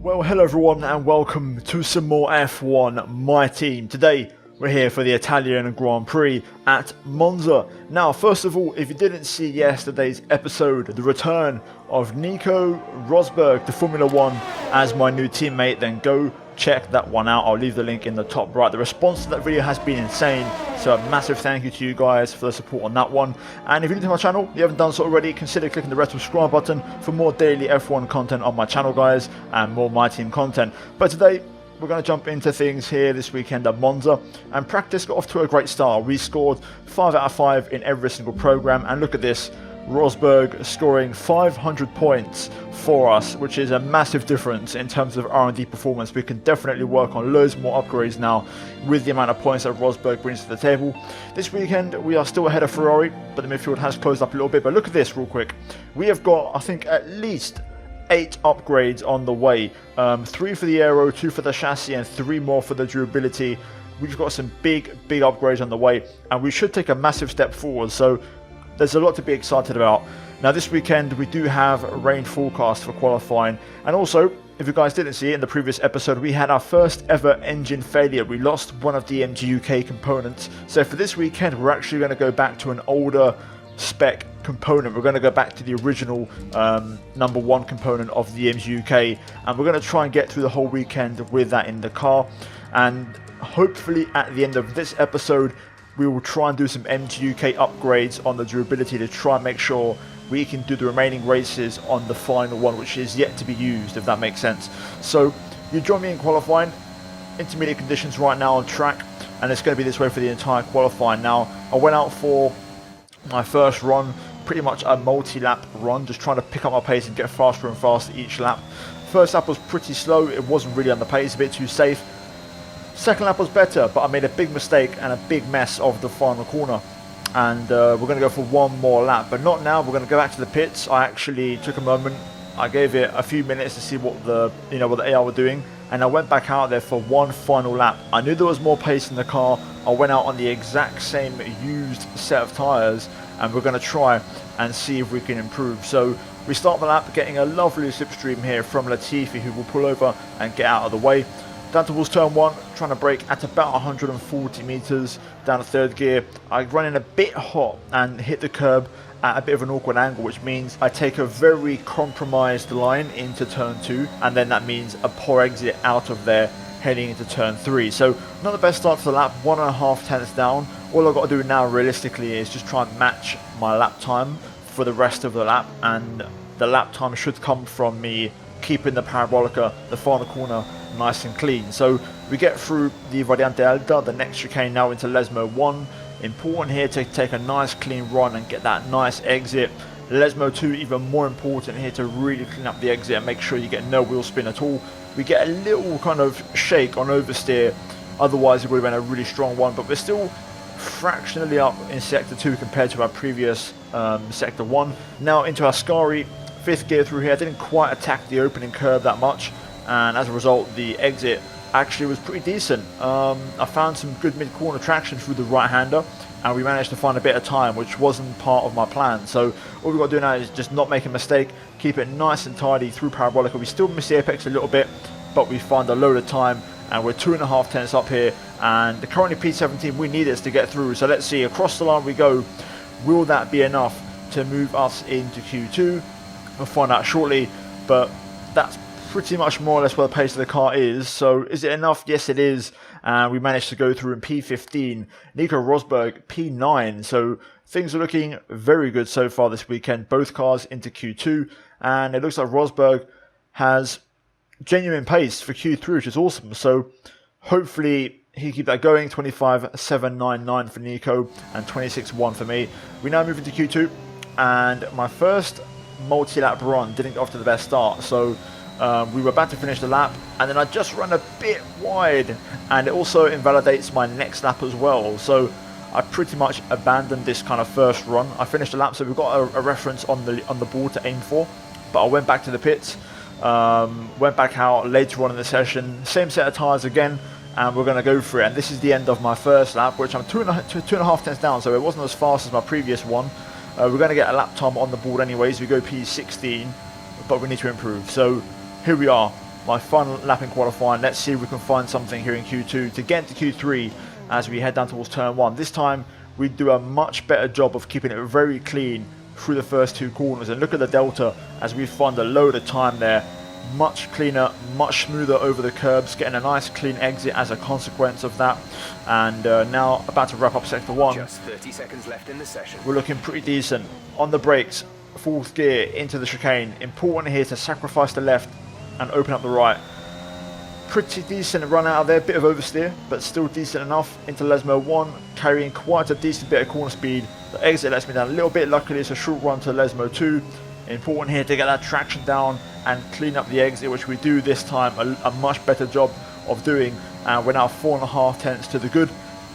Well, hello everyone and welcome to some more F1 My Team. Today we're here for the Italian Grand Prix at Monza. Now, first of all, if you didn't see yesterday's episode, the return of Nico Rosberg to Formula 1 as my new teammate, then go check that one out. I'll leave the link in the top right. The response to that video has been insane, so a massive thank you to you guys for the support on that one. And if you're new to my channel, you haven't done so already, consider clicking the red subscribe button for more daily F1 content on my channel, guys, and more My Team content. But today we're going to jump into things here this weekend at Monza, and practice got off to a great start. We scored 5 out of 5 in every single program, and look at this, Rosberg scoring 500 points for us, which is a massive difference in terms of R&D performance. We can definitely work on loads more upgrades now with the amount of points that Rosberg brings to the table. This weekend we are still ahead of Ferrari, but the midfield has closed up a little bit. But look at this real quick. We have got, I think, at least 8 upgrades on the way. 3 for the aero, 2 for the chassis, and 3 more for the durability. We've got some big upgrades on the way, and we should take a massive step forward. So there's a lot to be excited about. Now this weekend we do have a rain forecast for qualifying, and also, if you guys didn't see it in the previous episode, we had our first ever engine failure. We lost one of the MGU-K components. So for this weekend we're actually going to go back to an older spec component. We're going to go back to the original number 1 component of the MGU-K, and we're going to try and get through the whole weekend with that in the car. And hopefully at the end of this episode we will try and do some MGU-K upgrades on the durability to try and make sure we can do the remaining races on the final one, which is yet to be used, if that makes sense. So you join me in qualifying. Intermediate conditions right now on track, and it's going to be this way for the entire qualifying. Now, I went out for my first run, pretty much a multi-lap run, just trying to pick up my pace and get faster and faster each lap. First lap was pretty slow, it wasn't really on the pace, a bit too safe. Second lap was better, but I made a big mistake and a big mess of the final corner. And we're going to go for one more lap, but not now. We're going to go back to the pits. I actually took a moment. I gave it a few minutes to see what the AI were doing, and I went back out there for one final lap. I knew there was more pace in the car. I went out on the exact same used set of tyres, and we're going to try and see if we can improve. So we start the lap getting a lovely slipstream here from Latifi, who will pull over and get out of the way. Down towards turn 1, trying to brake at about 140 meters down to third gear. I run in a bit hot and hit the curb at a bit of an awkward angle, which means I take a very compromised line into turn 2, and then that means a poor exit out of there heading into turn 3. So not the best start for the lap, 1.5 tenths down. All I've got to do now realistically is just try and match my lap time for the rest of the lap, and the lap time should come from me keeping the parabolica, the final corner, nice and clean. So we get through the Variante Alta, the next chicane now into Lesmo 1. Important here to take a nice clean run and get that nice exit. Lesmo 2 even more important here to really clean up the exit and make sure you get no wheel spin at all. We get a little kind of shake on oversteer, otherwise it would have been a really strong one, but we're still fractionally up in sector 2 compared to our previous sector 1. Now into Ascari, 5th gear through here. I didn't quite attack the opening curve that much, and as a result the exit actually was pretty decent. I found some good mid-corner traction through the right-hander, and we managed to find a bit of time, which wasn't part of my plan. So all we've got to do now is just not make a mistake, keep it nice and tidy through parabolica. We still miss the apex a little bit, but we find a load of time, and we're 2.5 tenths up here, and currently P17 we need this to get through. So let's see, across the line we go. Will that be enough to move us into Q2? We'll find out shortly, but that's pretty much more or less where the pace of the car is. So is it enough? Yes, it is. And we managed to go through in P15. Nico Rosberg P9. So things are looking very good so far this weekend. Both cars into Q2, and it looks like Rosberg has genuine pace for Q3, which is awesome. So hopefully he keep that going. 25.799 for Nico and 26.1 for me. We now move into Q2, and my first multi-lap run didn't get off to the best start. So we were about to finish the lap, and then I just ran a bit wide, and it also invalidates my next lap as well. So I pretty much abandoned this kind of first run. I finished the lap, so we've got a reference on the board to aim for, but I went back to the pits, went back out later on in the session, same set of tyres again, and we're going to go for it. And this is the end of my first lap, which I'm 2.5 tenths down, so it wasn't as fast as my previous one. We're going to get a lap time on the board anyways. We go P16, but we need to improve. So here we are, my final lap in qualifying. Let's see if we can find something here in Q2 to get into Q3 as we head down towards turn 1. This time we do a much better job of keeping it very clean through the first 2 corners, and look at the delta as we find a load of time there. Much cleaner, much smoother over the curbs, getting a nice clean exit as a consequence of that. And now about to wrap up sector 1. Just 30 seconds left in the session. We're looking pretty decent. On the brakes, 4th gear into the chicane. Important here to sacrifice the left and open up the right. Pretty decent run out of there, bit of oversteer, but still decent enough into Lesmo 1, carrying quite a decent bit of corner speed. The exit lets me down a little bit, luckily it's a short run to Lesmo 2. Important here to get that traction down and clean up the exit, which we do this time a much better job of doing. And we're now 4.5 tenths to the good.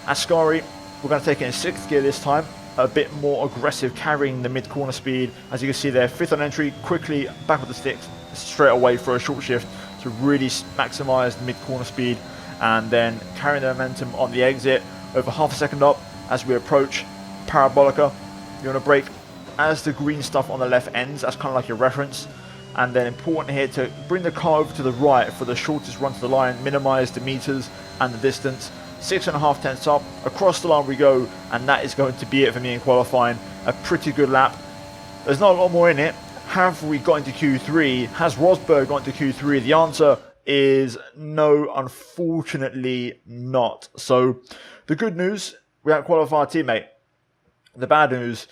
Ascari, we're going to take it in 6th gear this time, a bit more aggressive, carrying the mid corner speed. As you can see there, 5th on entry, quickly back with the sticks straight away for a short shift to really maximise the mid corner speed, and then carrying the momentum on the exit over half a second up as we approach Parabolica. You want to brake as the green stuff on the left ends, that's kind of like your reference. And then important here to bring the car over to the right for the shortest run to the line, minimise the meters and the distance. 6.5 tenths up, across the line we go, and that is going to be it for me in qualifying. A pretty good lap. There's not a lot more in it. Have we got into Q3? Has Rosberg got into Q3? The answer is no, unfortunately not. So the good news, we haven't qualified a teammate. The bad news,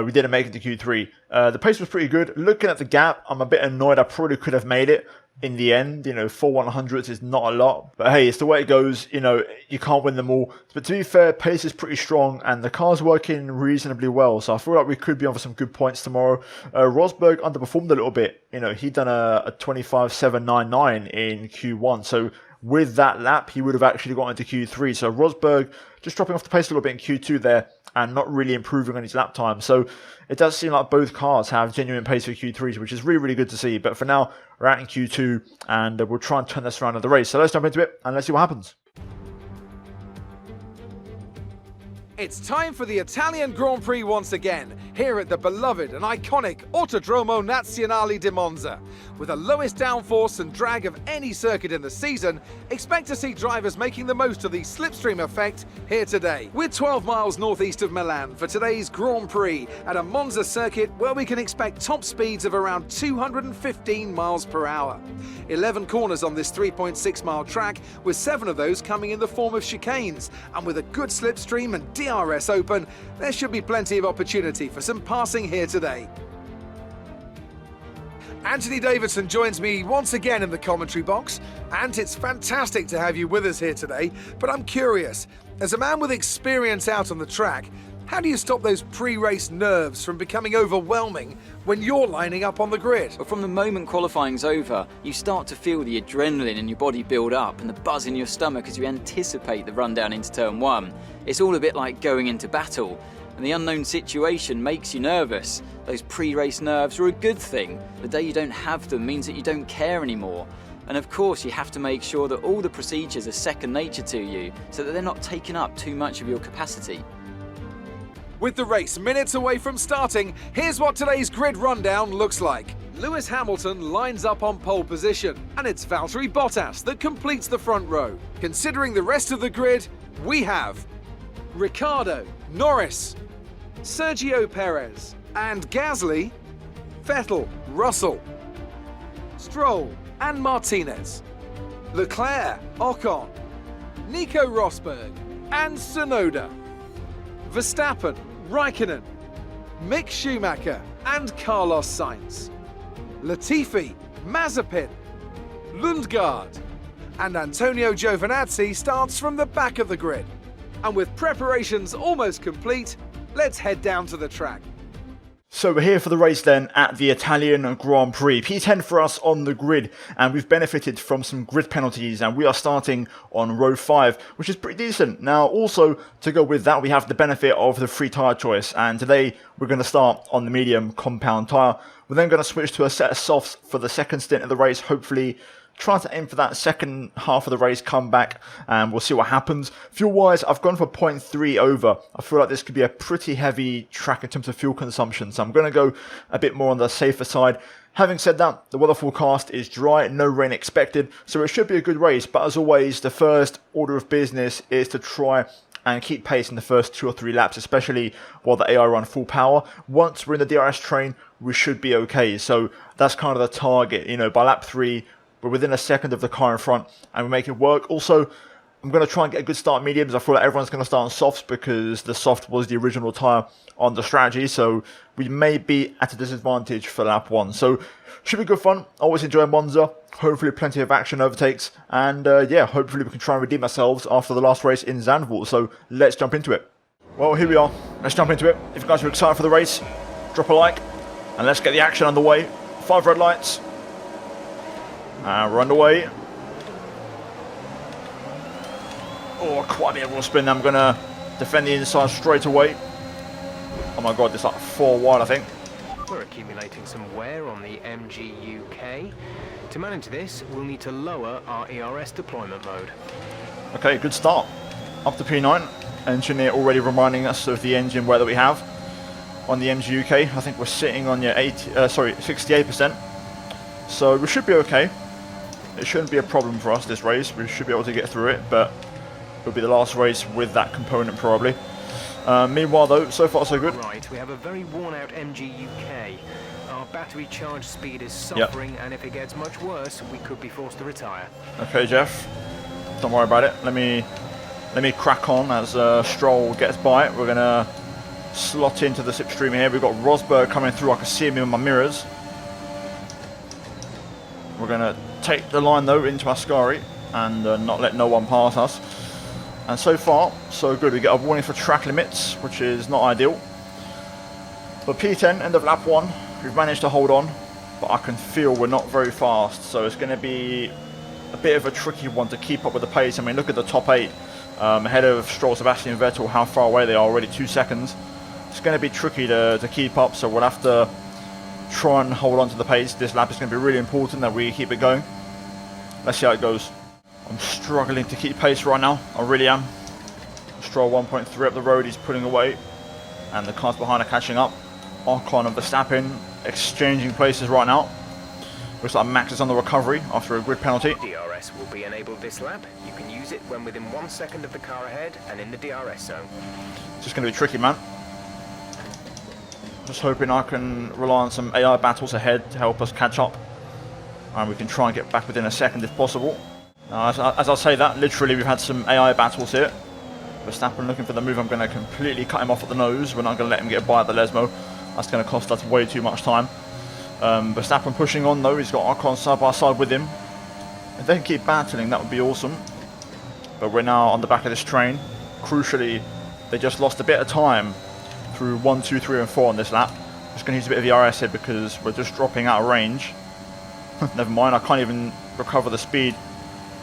we didn't make it to Q3. The pace was pretty good. Looking at the gap, I'm a bit annoyed. I probably could have made it in the end. You know, 4 100s is not a lot. But hey, it's the way it goes. You know, you can't win them all. But to be fair, pace is pretty strong and the car's working reasonably well. So I feel like we could be on for some good points tomorrow. Rosberg underperformed a little bit. You know, he'd done a 25.799 in Q1. So with that lap, he would have actually got into Q3. So Rosberg just dropping off the pace a little bit in Q2 there, and not really improving on his lap time. So it does seem like both cars have genuine pace for Q3s, which is really, really good to see. But for now, we're out in Q2, and we'll try and turn this around in the race. So let's jump into it, and let's see what happens. It's time for the Italian Grand Prix once again, here at the beloved and iconic Autodromo Nazionale di Monza. With the lowest downforce and drag of any circuit in the season, expect to see drivers making the most of the slipstream effect here today. We're 12 miles northeast of Milan for today's Grand Prix at a Monza circuit where we can expect top speeds of around 215 miles per hour. 11 corners on this 3.6 mile track, with 7 of those coming in the form of chicanes, and with a good slipstream and TYRES open, there should be plenty of opportunity for some passing here today. Anthony Davidson joins me once again in the commentary box, and it's fantastic to have you with us here today. But I'm curious, as a man with experience out on the track, how do you stop those pre-race nerves from becoming overwhelming when you're lining up on the grid? Well, from the moment qualifying's over, you start to feel the adrenaline in your body build up and the buzz in your stomach as you anticipate the run down into turn 1. It's all a bit like going into battle, and the unknown situation makes you nervous. Those pre-race nerves are a good thing. The day you don't have them means that you don't care anymore. And of course, you have to make sure that all the procedures are second nature to you, so that they're not taking up too much of your capacity. With the race minutes away from starting, here's what today's grid rundown looks like. Lewis Hamilton lines up on pole position, and it's Valtteri Bottas that completes the front row. Considering the rest of the grid, we have Ricciardo, Norris, Sergio Perez, and Gasly, Vettel, Russell, Stroll, and Martinez, Leclerc, Ocon, Nico Rosberg, and Tsunoda, Verstappen, Raikkonen, Mick Schumacher, and Carlos Sainz, Latifi, Mazepin, Lundgaard, and Antonio Giovinazzi starts from the back of the grid. And with preparations almost complete, let's head down to the track. So we're here for the race then at the Italian Grand Prix. P10 for us on the grid, and we've benefited from some grid penalties, and we are starting on row 5, which is pretty decent. Now also, to go with that, we have the benefit of the free tyre choice, and today we're going to start on the medium compound tyre. We're then going to switch to a set of softs for the second stint of the race, hopefully trying to aim for that second half of the race comeback, and we'll see what happens. Fuel wise, I've gone for 0.3 over. I feel like this could be a pretty heavy track in terms of fuel consumption, so I'm going to go a bit more on the safer side. Having said that, the weather forecast is dry, no rain expected, so it should be a good race. But as always, the first order of business is to try and keep pace in the first 2 or 3 laps, especially while the AI run full power. Once we're in the DRS train, we should be okay. So that's kind of the target. You know, by lap 3, we're within a second of the car in front and we make it work. Also, I'm going to try and get a good start mediums. I feel like everyone's going to start on softs because the soft was the original tyre on the strategy. So we may be at a disadvantage for lap 1. So should be good fun. Always enjoy Monza. Hopefully plenty of action overtakes. And yeah, hopefully we can try and redeem ourselves after the last race in Zandvoort. So let's jump into it. Well, here we are. Let's jump into it. If you guys are excited for the race, drop a like. And let's get the action underway. 5 red lights. And we're underway. Oh, quite a bit of wheel spin. I'm going to defend the inside straight away. Oh my god, there's like 4 wide, I think. We're accumulating some wear on the MGU-K. To manage this, we'll need to lower our ERS deployment mode. Okay, good start. Up to P9. Engineer already reminding us of the engine wear that we have on the MGU-K. I think we're sitting on 68%. So we should be okay. It shouldn't be a problem for us this race. We should be able to get through it, but it'll be the last race with that component probably. Meanwhile though, so far so good. Right, we have a very worn out MGU-K. Our battery charge speed is suffering, and if it gets much worse, we could be forced to retire. Okay, Jeff, don't worry about it. Let me crack on as Stroll gets by it. We're gonna slot into the slipstream here. We've got Rosberg coming through. I can see him in my mirrors. We're gonna take the line though into Ascari and not let no one pass us. And so far, so good. We get a warning for track limits, which is not ideal. But P10, end of lap 1, we've managed to hold on, but I can feel we're not very fast. So it's going to be a bit of a tricky one to keep up with the pace. I mean, look at the top 8 ahead of Stroll, Sebastian Vettel, how far away they are already, 2 seconds. It's going to be tricky to keep up, so we'll have to try and hold on to the pace. This lap is going to be really important that we keep it going. Let's see how it goes. I'm struggling to keep pace right now, I really am. Stroll 1.3 up the road, he's pulling away, and the cars behind are catching up. Ocon and Verstappen exchanging places right now. Looks like Max is on the recovery after a grid penalty. DRS will be enabled this lap. You can use it when within 1 second of the car ahead and in the DRS zone. It's just going to be tricky, man. Just hoping I can rely on some AI battles ahead to help us catch up, and we can try and get back within a second if possible. As I say that, literally we've had some AI battles here. Verstappen looking for the move. I'm going to completely cut him off at the nose. We're not going to let him get by at the Lesmo. That's going to cost us way too much time. Verstappen pushing on though. He's got Ocon side by side with him. If they can keep battling, that would be awesome. But we're now on the back of this train. Crucially, they just lost a bit of time through 1, 2, 3 and 4 on this lap. Just going to use a bit of ERS here because we're just dropping out of range. Never mind, I can't even recover the speed.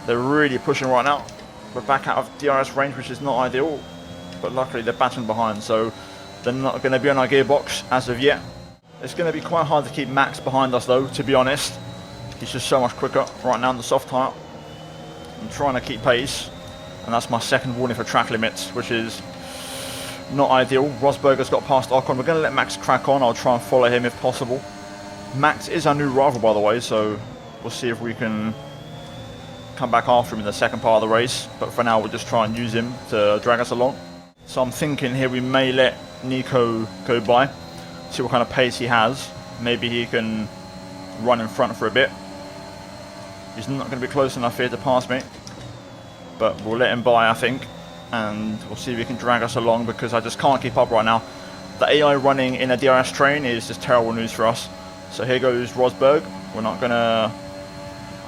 They're really pushing right now. We're back out of DRS range, which is not ideal, but luckily they're battling behind, so they're not going to be on our gearbox as of yet. It's going to be quite hard to keep Max behind us though, to be honest. He's just so much quicker right now on the soft tyre. I'm trying to keep pace, and that's my second warning for track limits, which is not ideal. Rosberger's got past Ocon. We're going to let Max crack on. I'll try and follow him if possible. Max is our new rival, by the way, so we'll see if we can come back after him in the second part of the race, but for now we'll just try and use him to drag us along. So I'm thinking here we may let Nico go by, see what kind of pace he has. Maybe he can run in front for a bit. He's not going to be close enough here to pass me, but we'll let him by, I think, and we'll see if he can drag us along because I just can't keep up right now. The AI running in a DRS train is just terrible news for us. So here goes Rosberg. We're not going to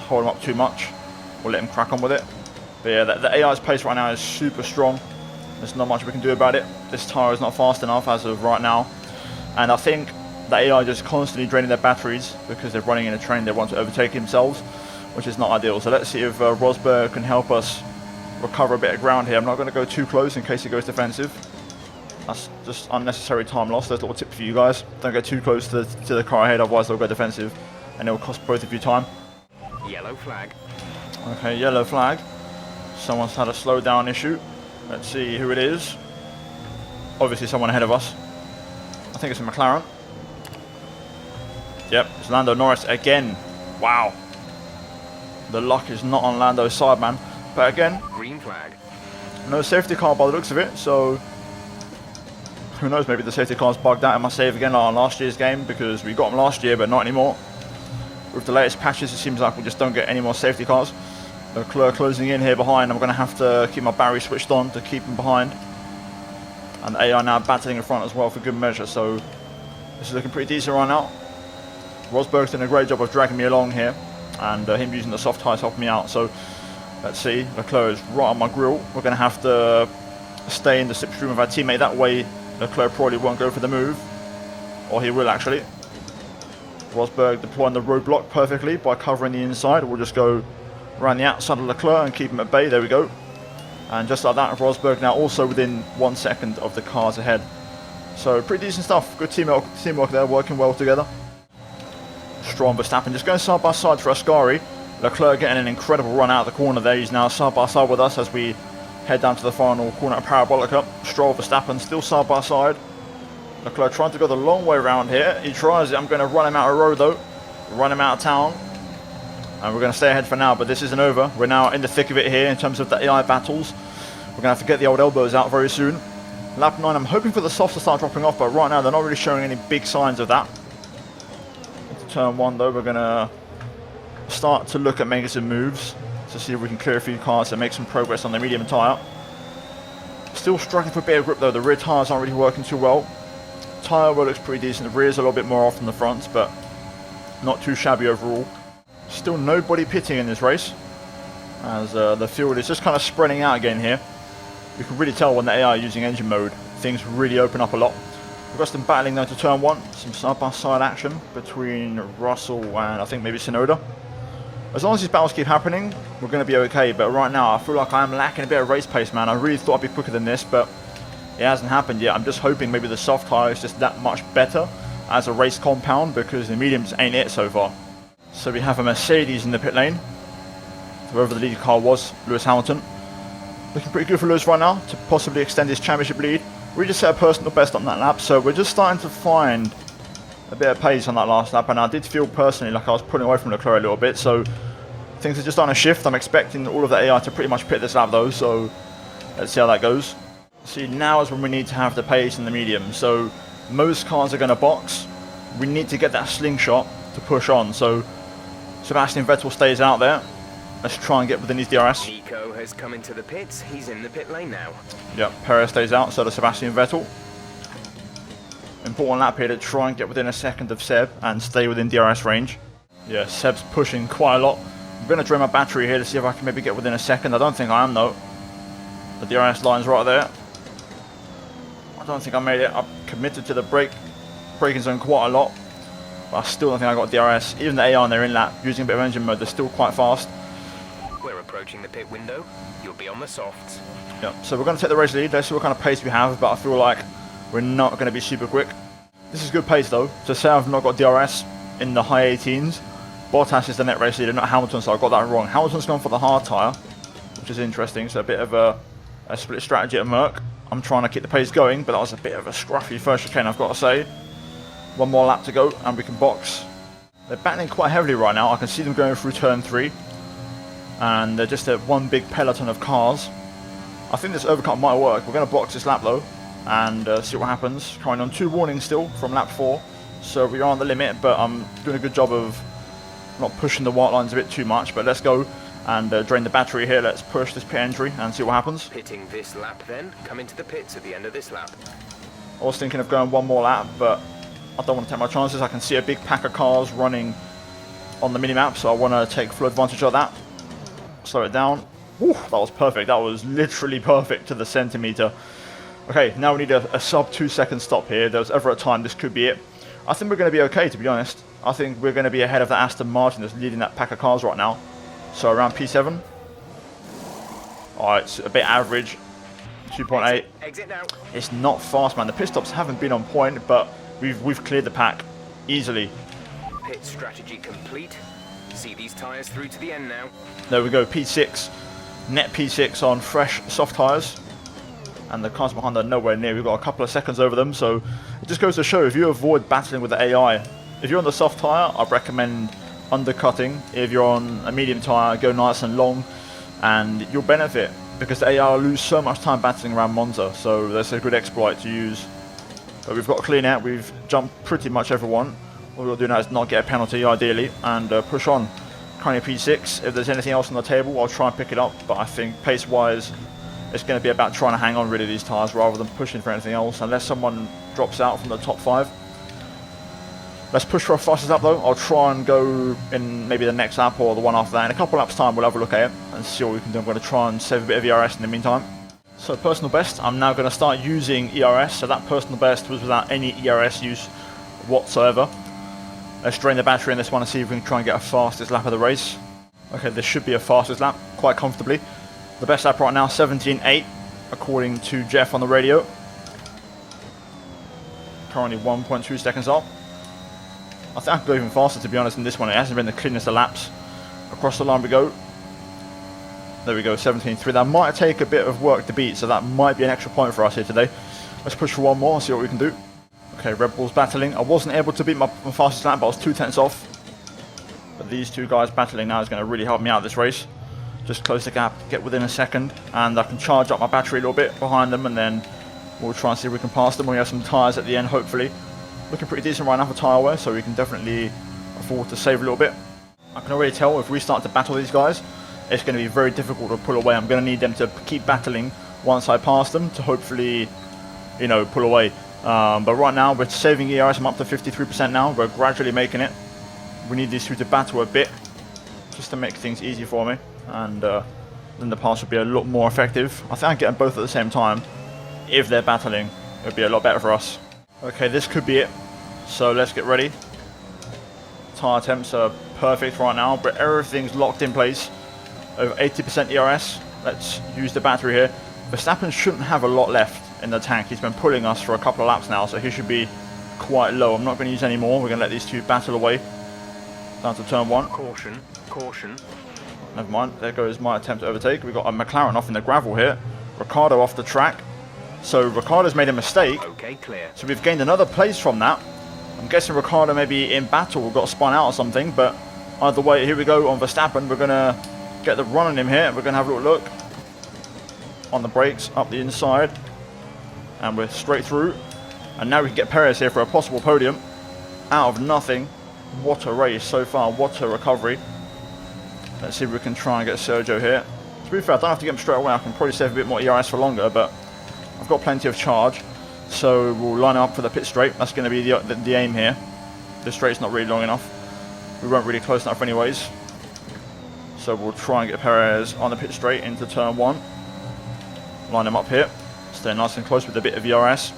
hold him up too much. We'll let him crack on with it. But yeah, the AI's pace right now is super strong. There's not much we can do about it. This tyre is not fast enough as of right now. And I think the AI just constantly draining their batteries because they're running in a train. They want to overtake themselves, which is not ideal. So let's see if Rosberg can help us recover a bit of ground here. I'm not going to go too close in case he goes defensive. That's just unnecessary time loss. There's a little tip for you guys. Don't go too close to the car ahead, otherwise they'll go defensive and it will cost both of you time. Yellow flag. Okay, yellow flag. Someone's had a slowdown issue. Let's see who it is. Obviously someone ahead of us. I think it's a McLaren. Yep, it's Lando Norris again. Wow. The luck is not on Lando's side, man. But again, Green flag. no safety car by the looks of it, so who knows, maybe the safety car's bugged out in my save again like on last year's game, because we got them last year, but not anymore. With the latest patches, it seems like we just don't get any more safety cars. Leclerc closing in here behind. I'm going to have to keep my battery switched on to keep him behind. And the AI now battling in front as well for good measure, so this is looking pretty decent right now. Rosberg's doing a great job of dragging me along here, and him using the soft tyres helping me out. So let's see, Leclerc is right on my grill. We're going to have to stay in the slipstream of our teammate. That way Leclerc probably won't go for the move, or he will actually. Rosberg deploying the roadblock perfectly by covering the inside. We'll just go around the outside of Leclerc and keep him at bay. There we go. And just like that, Rosberg now also within 1 second of the cars ahead. So pretty decent stuff. Good teamwork there, working well together. Stroll and Verstappen just going side by side for Ascari. Leclerc getting an incredible run out of the corner there. He's now side by side with us as we head down to the final corner of Parabolica. Stroll, Verstappen still side by side. Leclerc trying to go the long way around here. He tries it. I'm going to run him out of road though. Run him out of town. And we're going to stay ahead for now, but this isn't over. We're now in the thick of it here in terms of the AI battles. We're going to have to get the old elbows out very soon. Lap 9, I'm hoping for the softs to start dropping off, but right now they're not really showing any big signs of that. Into turn 1 though, we're going to start to look at making some moves to see if we can clear a few cars and make some progress on the medium tyre. Still struggling for a bit of grip though. The rear tyres aren't really working too well. Tyre work looks pretty decent. The rear's a little bit more off than the fronts, but not too shabby overall. Still nobody pitting in this race, as the field is just kind of spreading out again here. You can really tell when the AI are using engine mode, things really open up a lot. We've got some battling down to turn 1, some side-by-side action between Russell and I think maybe Tsunoda. As long as these battles keep happening, we're going to be okay, but right now I feel like I'm lacking a bit of race pace, man. I really thought I'd be quicker than this, but it hasn't happened yet. I'm just hoping maybe the soft tyre is just that much better as a race compound, because the mediums ain't it so far. So we have a Mercedes in the pit lane. Whoever the lead car was, Lewis Hamilton. Looking pretty good for Lewis right now to possibly extend his championship lead. We just set a personal best on that lap, so we're just starting to find a bit of pace on that last lap, and I did feel personally like I was pulling away from Leclerc a little bit, so things are just on a shift. I'm expecting all of the AI to pretty much pit this lap though, so let's see how that goes. See, now is when we need to have the pace in the medium, so most cars are going to box. We need to get that slingshot to push on, so Sebastian Vettel stays out there. Let's try and get within his DRS. Nico has come into the pits. He's in the pit lane now. Yep, Perez stays out, so does Sebastian Vettel. Important lap here to try and get within a second of Seb and stay within DRS range. Yeah, Seb's pushing quite a lot. I'm going to drain my battery here to see if I can maybe get within a second. I don't think I am though. The DRS line's right there. I don't think I made it. I'm committed to the braking zone quite a lot, but I still don't think I got DRS. Even the AI on their in-lap, using a bit of engine mode, they're still quite fast. We're approaching the pit window. You'll be on the softs. Yeah, so we're going to take the race lead. Let's see what kind of pace we have, but I feel like we're not going to be super quick. This is good pace though. To say I've not got DRS in the high 18s. Bottas is the net race leader, not Hamilton, so I got that wrong. Hamilton's gone for the hard tyre, which is interesting. So a bit of a split strategy at Merc. I'm trying to keep the pace going, but that was a bit of a scruffy first chicane, I've got to say. One more lap to go and we can box. They're battling quite heavily right now. I can see them going through turn 3. And they're just one big peloton of cars. I think this overcut might work. We're going to box this lap though and see what happens. Currently on 2 warnings still from lap 4. So we are on the limit, but I'm doing a good job of not pushing the white lines a bit too much. But let's go and drain the battery here. Let's push this pit entry and see what happens. Pitting this lap then. Come into the pits at the end of this lap. I was thinking of going one more lap, but I don't want to take my chances. I can see a big pack of cars running on the minimap, so I want to take full advantage of that. Slow it down. Woo, that was perfect. That was literally perfect to the centimetre. Okay, now we need a sub 2 second stop here. There was ever a time this could be it. I think we're going to be okay, to be honest. I think we're going to be ahead of the Aston Martin that's leading that pack of cars right now. So around P7. Alright, it's a bit average. 2.8. Exit now. It's not fast, man. The pit stops haven't been on point, but we've cleared the pack easily. Pit strategy complete. See these tyres through to the end now. There we go, P6. Net P6 on fresh soft tyres. And the cars behind are nowhere near. We've got a couple of seconds over them, so it just goes to show if you avoid battling with the AI If you're on the soft tyre, I'd recommend undercutting. If you're on a medium tyre, go nice and long, and you'll benefit because the AR lose so much time battling around Monza, so that's a good exploit to use. But we've got a clean out, we've jumped pretty much everyone. All we'll do now is not get a penalty ideally, and push on. Currently P6, if there's anything else on the table I'll try and pick it up, but I think pace wise it's going to be about trying to hang on really these tyres rather than pushing for anything else, unless someone drops out from the top 5. Let's push for our fastest lap though. I'll try and go in maybe the next lap or the one after that. In a couple of laps time we'll have a look at it and see what we can do. I'm going to try and save a bit of ERS in the meantime. So personal best, I'm now going to start using ERS. So that personal best was without any ERS use whatsoever. Let's drain the battery in this one and see if we can try and get a fastest lap of the race. Okay, this should be a fastest lap quite comfortably. The best lap right now, 17.8 according to Jeff on the radio. Currently 1.2 seconds off. I think I can go even faster to be honest in this one. It hasn't been the cleanest of laps. Across the line we go. There we go, 17.3. That might take a bit of work to beat, so that might be an extra point for us here today. Let's push for one more and see what we can do. Okay, Red Bull's battling. I wasn't able to beat my fastest lap, but I was 2 tenths off. But these two guys battling now is going to really help me out this race. Just close the gap, get within a second, and I can charge up my battery a little bit behind them, and then we'll try and see if we can pass them. We have some tyres at the end, hopefully. Looking pretty decent right now for tyre wear, so we can definitely afford to save a little bit. I can already tell if we start to battle these guys, it's going to be very difficult to pull away. I'm going to need them to keep battling once I pass them to hopefully, you know, pull away. But right now we're saving ERS. I'm up to 53% now. We're gradually making it. We need these two to battle a bit just to make things easy for me, and then the pass will be a lot more effective. I think I can get them both at the same time. If they're battling, it would be a lot better for us. Okay, this could be it. So let's get ready. Tyre temps are perfect right now, but everything's locked in place. Over 80% ERS. Let's use the battery here. Verstappen shouldn't have a lot left in the tank. He's been pulling us for a couple of laps now, so he should be quite low. I'm not going to use any more. We're going to let these two battle away. Down to turn 1. Caution, caution. Never mind. There goes my attempt to overtake. We've got a McLaren off in the gravel here. Ricciardo off the track. So Ricciardo's made a mistake. Okay, clear. So we've gained another place from that. I'm guessing Ricciardo maybe in battle got spun out or something, but either way, here we go on Verstappen. We're going to get the run on him here. We're going to have a little look on the brakes, up the inside, and we're straight through. And now we can get Perez here for a possible podium out of nothing. What a race so far, what a recovery. Let's see if we can try and get Sergio here. To be fair, I don't have to get him straight away. I can probably save a bit more ERS for longer, but I've got plenty of charge, so we'll line up for the pit straight. That's going to be the aim here. The straight's not really long enough. We weren't really close enough anyways. So we'll try and get Perez on the pit straight into turn 1. Line him up here. Stay nice and close with a bit of ERS.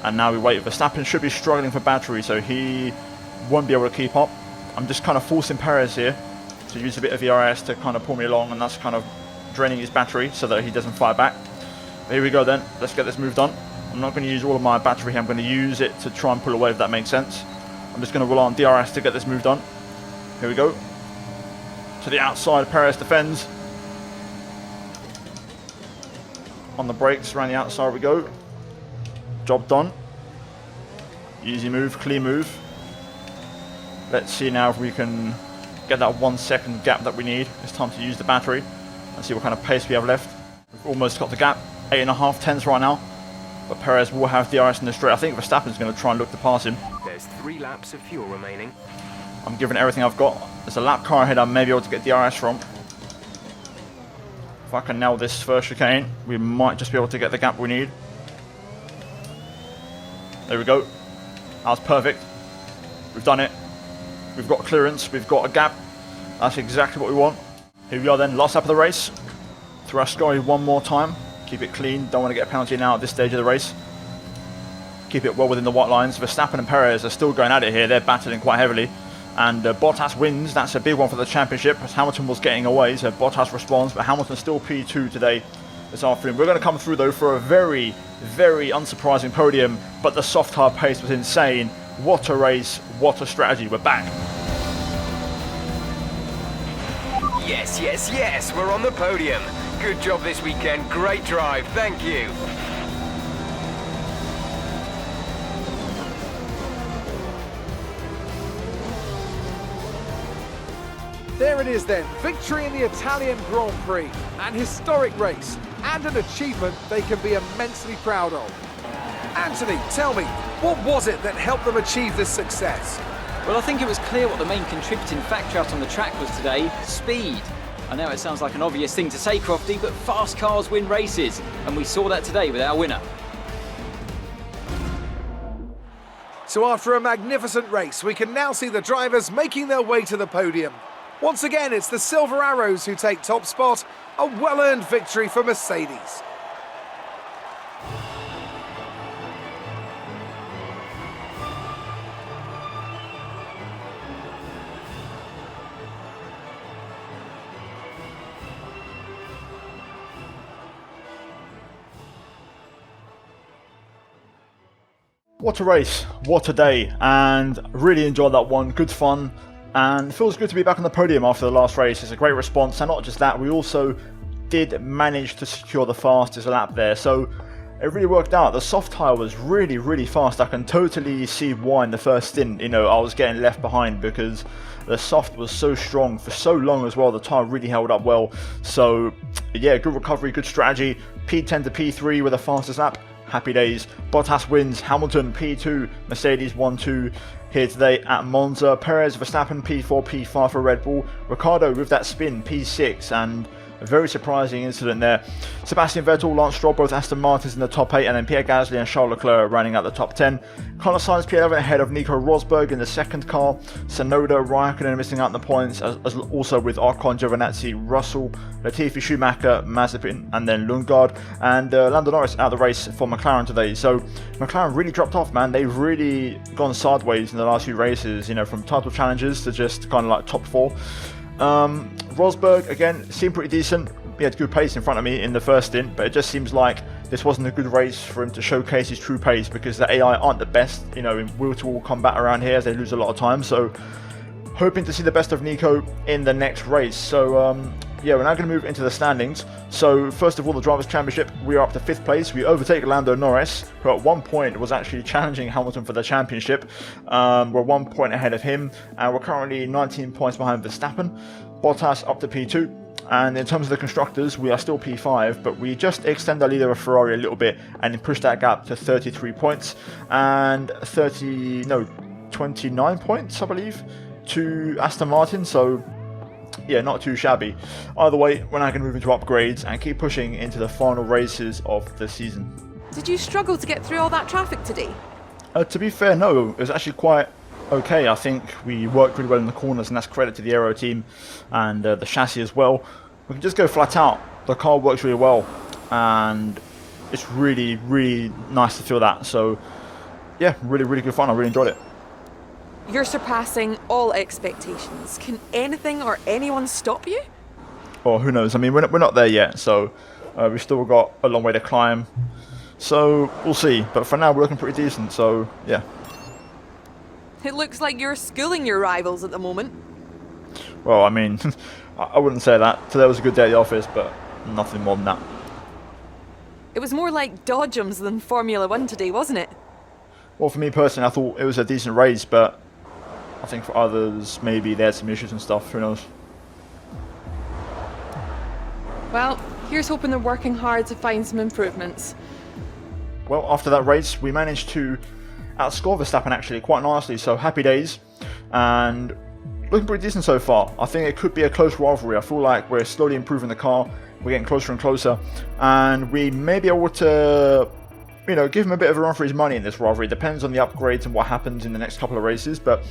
And now we wait. Verstappen should be struggling for battery, so he won't be able to keep up. I'm just kind of forcing Perez here to use a bit of ERS to kind of pull me along, and that's kind of draining his battery so that he doesn't fire back. But here we go then. Let's get this move done. I'm not going to use all of my battery here. I'm going to use it to try and pull away, if that makes sense. I'm just going to rely on DRS to get this move done. Here we go. To the outside, Perez defends. On the brakes, around the outside we go. Job done. Easy move, clean move. Let's see now if we can get that 1 second gap that we need. It's time to use the battery and see what kind of pace we have left. We've almost got the gap, 8.5 tenths right now. But Perez will have DRS in the straight. I think Verstappen's going to try and look to pass him. There's 3 laps of fuel remaining. I'm giving everything I've got. There's a lap car ahead I may be able to get DRS from. If I can nail this first chicane, we might just be able to get the gap we need. There we go. That was perfect. We've done it. We've got clearance. We've got a gap. That's exactly what we want. Here we are then. Last lap of the race. Through our Sky one more time. Keep it clean. Don't want to get a penalty now at this stage of the race. Keep it well within the white lines. Verstappen and Perez are still going at it here. They're battling quite heavily. And Bottas wins. That's a big one for the championship, as Hamilton was getting away, so Bottas responds, but Hamilton's still P2 today, this afternoon. We're going to come through though for a very, very unsurprising podium, but the soft hard pace was insane. What a race, what a strategy. We're back. Yes, yes, yes, we're on the podium. Good job this weekend, great drive, thank you. There it is then, victory in the Italian Grand Prix, an historic race, and an achievement they can be immensely proud of. Anthony, tell me, what was it that helped them achieve this success? Well, I think it was clear what the main contributing factor out on the track was today: speed. I know it sounds like an obvious thing to say, Crofty, but fast cars win races, and we saw that today with our winner. So after a magnificent race, we can now see the drivers making their way to the podium. Once again, it's the Silver Arrows who take top spot, a well-earned victory for Mercedes. What a race, what a day, and really enjoyed that one. Good fun, and it feels good to be back on the podium after the last race. It's a great response, and not just that, we also did manage to secure the fastest lap there, so it really worked out. The soft tyre was really fast. I can totally see why in the first stint, I was getting left behind, because the soft was so strong for so long as well. The tyre really held up well, so yeah, good recovery, good strategy. P10 to P3 with the fastest lap. Happy days. Bottas wins, Hamilton P2, Mercedes 1-2 here today at Monza. Perez, Verstappen P4, P5 for Red Bull. Ricciardo with that spin, P6, and a very surprising incident there. Sebastian Vettel, Lance Stroll, both Aston Martins in the top 8, and then Pierre Gasly and Charles Leclerc running out the top 10. Carlos Sainz P11 ahead of Nico Rosberg in the second car. Tsunoda, Raikkonen missing out on the points, as also with Ocon, Giovinazzi, Russell, Latifi, Schumacher, Mazepin, and then Lundgaard. And Lando Norris out of the race for McLaren today. So McLaren really dropped off, man. They've really gone sideways in the last few races, from title challenges to just kind of like top 4. Rosberg, again, seemed pretty decent. He had good pace in front of me in the first stint, but it just seems like this wasn't a good race for him to showcase his true pace, because the AI aren't the best, in wheel-to-wheel combat around here, as they lose a lot of time. So, hoping to see the best of Nico in the next race. So, yeah, we're now going to move into the standings. So, first of all, the Drivers' Championship, we are up to 5th place. We overtake Lando Norris, who at one point was actually challenging Hamilton for the championship. We're 1 point ahead of him, and we're currently 19 points behind Verstappen. Bottas up to P2. And in terms of the constructors, we are still P5, but we just extend our leader of Ferrari a little bit and push that gap to 33 points and 29 points, I believe, to Aston Martin. So yeah, not too shabby. Either way, we're now going to move into upgrades and keep pushing into the final races of the season. Did you struggle to get through all that traffic today? To be fair, no. It was actually quite okay. I think we worked really well in the corners, and that's credit to the aero team and the chassis as well. We can just go flat out. The car works really well, and it's really nice to feel that. So yeah, really good fun. I really enjoyed it. You're surpassing all expectations. Can anything or anyone stop you? Well, who knows? I mean, we're not there yet, so we've still got a long way to climb. So we'll see. But for now, we're looking pretty decent. So yeah. It looks like you're schooling your rivals at the moment. Well, I mean, I wouldn't say that. Today was a good day at the office, but nothing more than that. It was more like Dodgems than Formula 1 today, wasn't it? Well, for me personally, I thought it was a decent race, but I think for others, maybe they had some issues and stuff. Who knows? Well, here's hoping they're working hard to find some improvements. Well, after that race, we managed to outscore Verstappen actually quite nicely, so happy days, and looking pretty decent so far. I think it could be a close rivalry. I feel like we're slowly improving the car, we're getting closer and closer, and we may be able to, give him a bit of a run for his money in this rivalry. It depends on the upgrades and what happens in the next couple of races, but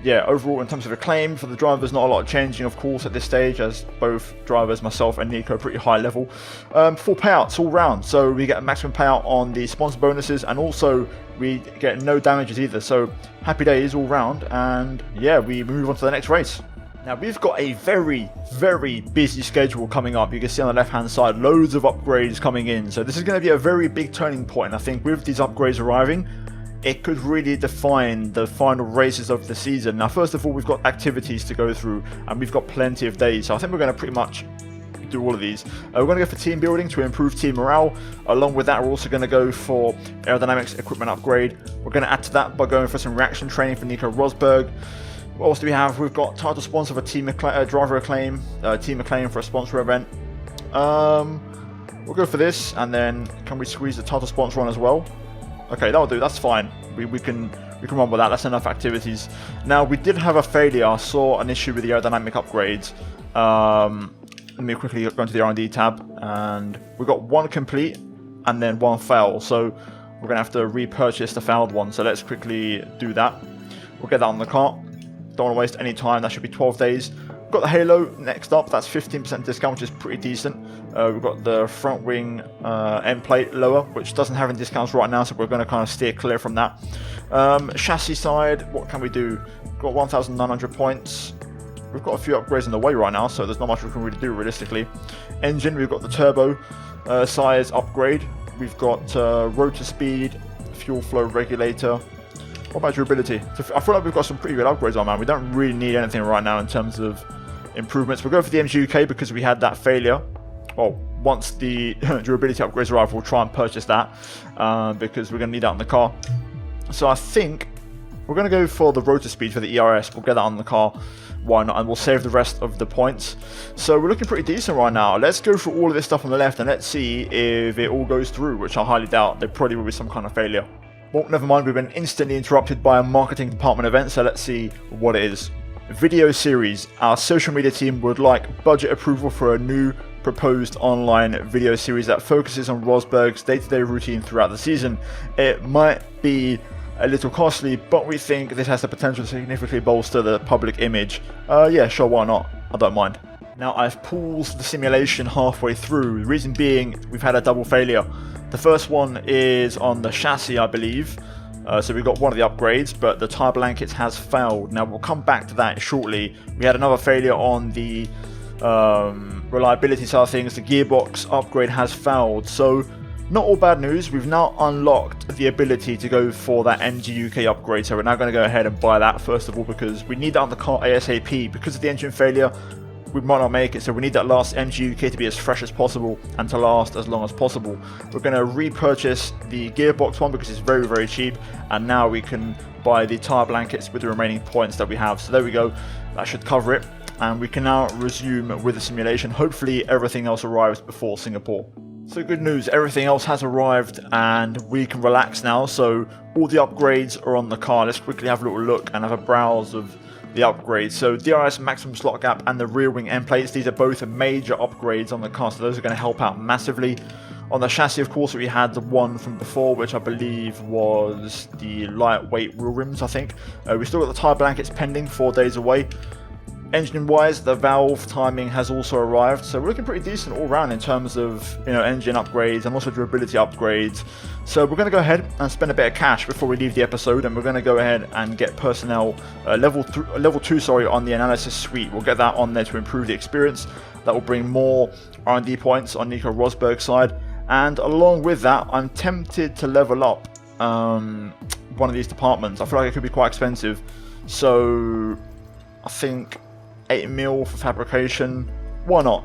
yeah, overall in terms of acclaim for the drivers, not a lot changing of course at this stage, as both drivers, myself and Nico, are pretty high level. Full payouts all round, so we get a maximum payout on the sponsor bonuses, and also we get no damages either, so happy days all round. And yeah, we move on to the next race. Now we've got a very busy schedule coming up. You can see on the left hand side loads of upgrades coming in, so this is going to be a very big turning point. I think with these upgrades arriving, it could really define the final races of the season. Now first of all, we've got activities to go through, and we've got plenty of days, so I think we're going to pretty much do all of these. We're going to go for team building to improve team morale. Along with that, we're also going to go for aerodynamics equipment upgrade. We're going to add to that by going for some reaction training for Nico Rosberg. What else do we have? We've got title sponsor for driver acclaim, team acclaim for a sponsor event. We'll go for this, and then can we squeeze the title sponsor on as well? Okay, that'll do. That's fine. We can run with that. That's enough activities. Now we did have a failure. I saw an issue with the aerodynamic upgrades. Let me quickly go into the R&D tab, and we got one complete and then one fail. So we're gonna have to repurchase the failed one. So let's quickly do that. We'll get that on the cart. Don't want to waste any time. That should be 12 days. We've got the Halo next up. That's 15% discount, which is pretty decent. We've got the front wing end plate lower, which doesn't have any discounts right now, so we're going to kind of steer clear from that. Chassis side, what can we do? We've got 1,900 points. We've got a few upgrades in the way right now, so there's not much we can really do realistically. Engine, we've got the turbo size upgrade. We've got rotor speed, fuel flow regulator. What about durability? I feel like we've got some pretty good upgrades on, man. We don't really need anything right now in terms of improvements. We'll go for the MGU-K because we had that failure. Well, once the durability upgrades arrive, we'll try and purchase that because we're going to need that in the car. So I think we're going to go for the rotor speed for the ERS. We'll get that on the car. Why not? And we'll save the rest of the points. So we're looking pretty decent right now. Let's go through all of this stuff on the left and let's see if it all goes through, which I highly doubt. There probably will be some kind of failure. Well, never mind, we've been instantly interrupted by a marketing department event, so let's see what it is. Video series. Our social media team would like budget approval for a new proposed online video series that focuses on Rosberg's day-to-day routine throughout the season. It might be a little costly, but we think this has the potential to significantly bolster the public image. Yeah, sure, why not? I don't mind. Now, I've paused the simulation halfway through. The reason being, we've had a double failure. The first one is on the chassis, I believe. So we got one of the upgrades, but the tyre blankets has failed. Now, we'll come back to that shortly. We had another failure on the reliability side of things. The gearbox upgrade has failed. So, not all bad news. We've now unlocked the ability to go for that MGU-K upgrade. So we're now going to go ahead and buy that, first of all, because we need that on the car ASAP. Because of the engine failure, we might not make it, so we need that last MGU-K to be as fresh as possible and to last as long as possible. We're going to repurchase the gearbox one because it's very, very cheap, and now we can buy the tyre blankets with the remaining points that we have. So there we go, that should cover it, and we can now resume with the simulation. Hopefully everything else arrives before Singapore. So good news, everything else has arrived and we can relax now. So all the upgrades are on the car. Let's quickly have a little look and have a browse of the upgrades. So DRS maximum slot gap and the rear wing end plates, these are both major upgrades on the car, so those are going to help out massively. On the chassis, of course, we had the one from before, which I believe was the lightweight wheel rims, I think. We still got the tyre blankets pending, 4 days away. Engine wise, the valve timing has also arrived, so we're looking pretty decent all round in terms of, you know, engine upgrades and also durability upgrades. So we're going to go ahead and spend a bit of cash before we leave the episode, and we're going to go ahead and get personnel level 2 on the analysis suite. We'll get that on there to improve the experience. That will bring more R&D points on Nico Rosberg's side, and along with that, I'm tempted to level up one of these departments. I feel like it could be quite expensive, so I think 8 mil for fabrication, why not?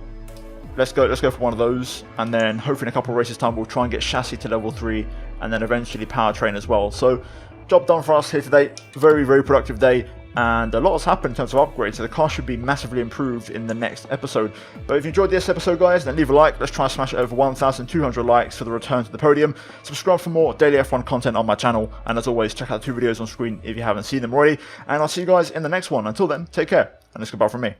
Let's go for one of those, and then hopefully in a couple of races time we'll try and get chassis to level 3 and then eventually powertrain as well. So job done for us here today. Very, very productive day, and a lot has happened in terms of upgrades, so the car should be massively improved in the next episode. But if you enjoyed this episode, guys, then leave a like. Let's try and smash it over 1,200 likes for the return to the podium. Subscribe for more daily F1 content on my channel, and as always, check out the 2 videos on screen if you haven't seen them already, and I'll see you guys in the next one. Until then, take care, and it's goodbye from me.